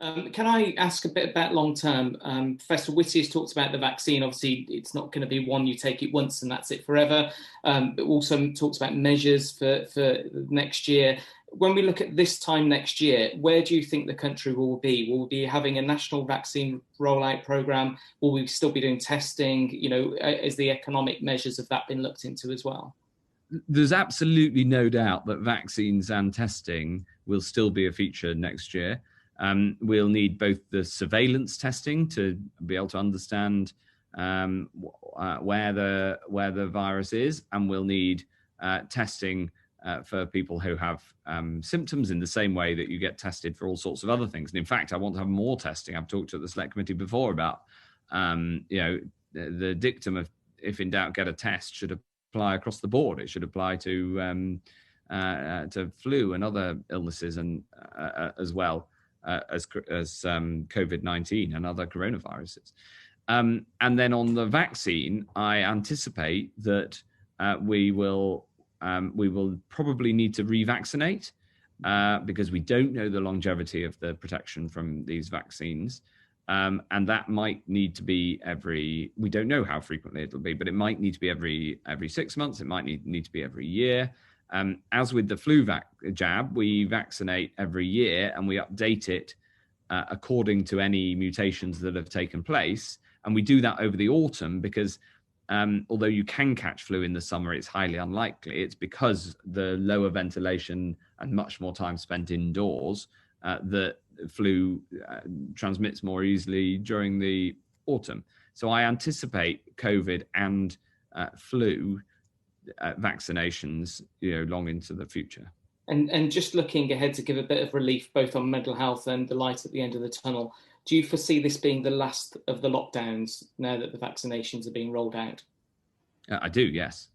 Can I ask a bit about long term? Professor Whitty has talked about the vaccine. Obviously, it's not going to be one you take it once and that's it forever. But also talks about measures for next year. When we look at this time next year, where do you think the country will be? Will we be having a national vaccine rollout programme? Will we still be doing testing? Is the economic measures of that been looked into as well? There's absolutely no doubt that vaccines and testing will still be a feature next year. We'll need both the surveillance testing to be able to understand where the virus is, and we'll need testing for people who have symptoms in the same way that you get tested for all sorts of other things. And in fact, I want to have more testing. I've talked to the Select Committee before about the dictum of if in doubt, get a test should apply across the board. It should apply to flu and other illnesses, and as well as COVID-19 and other coronaviruses. And then on the vaccine, I anticipate that we will probably need to revaccinate because we don't know the longevity of the protection from these vaccines. And that might need to be we don't know how frequently it'll be, but it might need to be every 6 months. It might need to be every year. As with the flu jab, we vaccinate every year and we update it according to any mutations that have taken place. And we do that over the autumn because although you can catch flu in the summer, it's highly unlikely. It's because the lower ventilation and much more time spent indoors that flu transmits more easily during the autumn. So I anticipate COVID and flu vaccinations, long into the future. And just looking ahead to give a bit of relief both on mental health and the light at the end of the tunnel, do you foresee this being the last of the lockdowns now that the vaccinations are being rolled out? I do, yes.